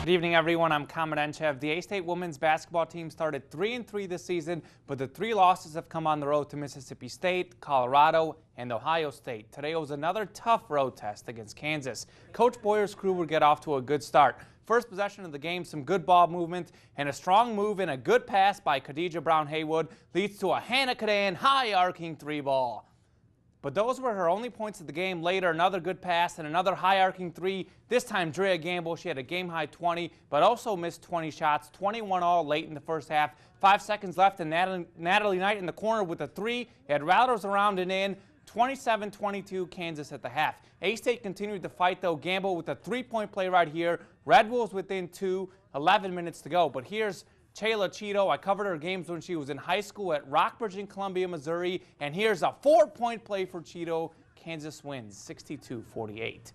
Good evening, everyone. I'm Kamen Enchev. The A-State women's basketball team started 3-3 this season, but the 3 losses have come on the road to Mississippi State, Colorado, and Ohio State. Today was another tough road test against Kansas. Coach Boyer's crew would get off to a good start. First possession of the game, some good ball movement, and a strong move and a good pass by Khadijah Brown-Haywood leads to a Hannah Cadan high arcing 3-ball. But those were her only points of the game. Later, another good pass and another high arcing 3. This time, Drea Gamble, she had a game-high 20, but also missed 20 shots, 21 all late in the first half. 5 seconds left, and Natalie Knight in the corner with a 3. Had Rattlers around and in. 27-22 Kansas at the half. A-State continued to fight, though. Gamble with a 3-point play right here. Red Wolves within 2, 11 minutes to go. But here's Chayla Cheeto. I covered her games when she was in high school at Rockbridge in Columbia, Missouri. And here's a 4-point play for Cheeto. Kansas wins 62-48.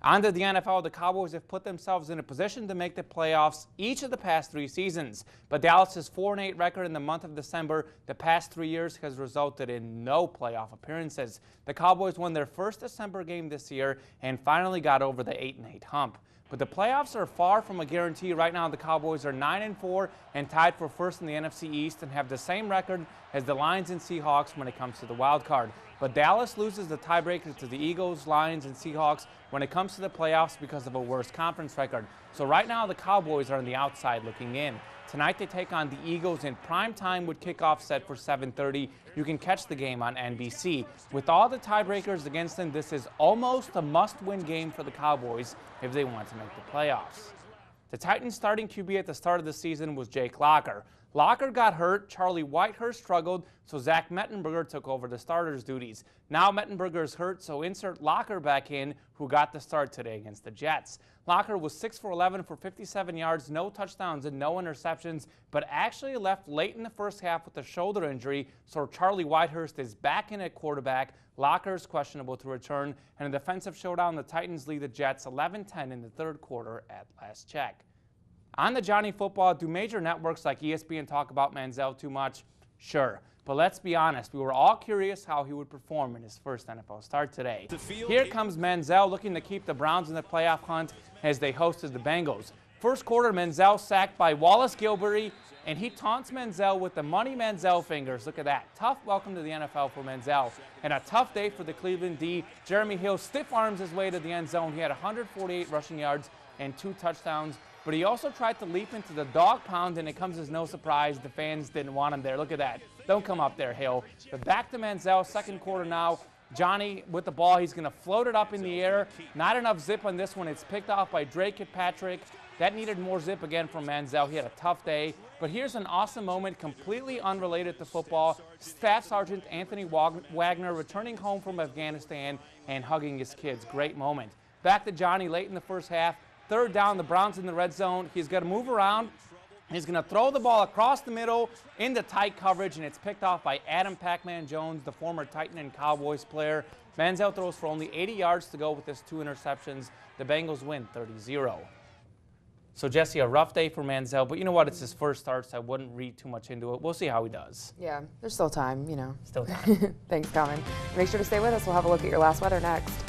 On to the NFL, the Cowboys have put themselves in a position to make the playoffs each of the past 3 seasons. But Dallas's 4-8 record in the month of December the past 3 years has resulted in no playoff appearances. The Cowboys won their first December game this year and finally got over the 8-8 hump. But the playoffs are far from a guarantee. Right now, the Cowboys are 9-4 and tied for first in the NFC East and have the same record as the Lions and Seahawks when it comes to the wild card. But Dallas loses the tiebreaker to the Eagles, Lions, and Seahawks when it comes to the playoffs because of a worse conference record. So right now, the Cowboys are on the outside looking in. Tonight, they take on the Eagles in prime time with kickoff set for 7:30. You can catch the game on NBC. With all the tiebreakers against them, this is almost a must-win game for the Cowboys if they want to make the playoffs. The Titans' starting QB at the start of the season was Jake Locker. Locker got hurt, Charlie Whitehurst struggled, so Zach Mettenberger took over the starter's duties. Now Mettenberger is hurt, so insert Locker back in, who got the start today against the Jets. Locker was 6 for 11 for 57 yards, no touchdowns and no interceptions, but actually left late in the first half with a shoulder injury, so Charlie Whitehurst is back in at quarterback. Locker is questionable to return, and in a defensive showdown, the Titans lead the Jets 11-10 in the third quarter at last check. On the Johnny Football, do major networks like ESPN talk about Manziel too much? Sure. But let's be honest, we were all curious how he would perform in his first NFL start today. Here comes Manziel looking to keep the Browns in the playoff hunt as they hosted the Bengals. First quarter, Manziel sacked by Wallace Gilberry, and he taunts Manziel with the money Manziel fingers. Look at that. Tough welcome to the NFL for Manziel. And a tough day for the Cleveland D. Jeremy Hill stiff arms his way to the end zone. He had 148 rushing yards and 2 touchdowns. But he also tried to leap into the dog pound, and it comes as no surprise the fans didn't want him there. Look at that. Don't come up there, Hill. But back to Manziel, second quarter now. Johnny with the ball. He's going to float it up in the air. Not enough zip on this one. It's picked off by Drake Kirkpatrick. That needed more zip again from Manziel. He had a tough day. But here's an awesome moment, completely unrelated to football. Staff Sergeant Anthony Wagner returning home from Afghanistan and hugging his kids. Great moment. Back to Johnny late in the first half. Third down, the Browns in the red zone. He's going to move around. He's going to throw the ball across the middle into tight coverage, and it's picked off by Adam Pac-Man Jones, the former Titan and Cowboys player. Manziel throws for only 80 yards to go with his 2 interceptions. The Bengals win 30-0. So, Jesse, a rough day for Manziel, but you know what? It's his first start, so I wouldn't read too much into it. We'll see how he does. Yeah, there's still time, you know. Still time. Thanks, Colin. Make sure to stay with us. We'll have a look at your last weather next.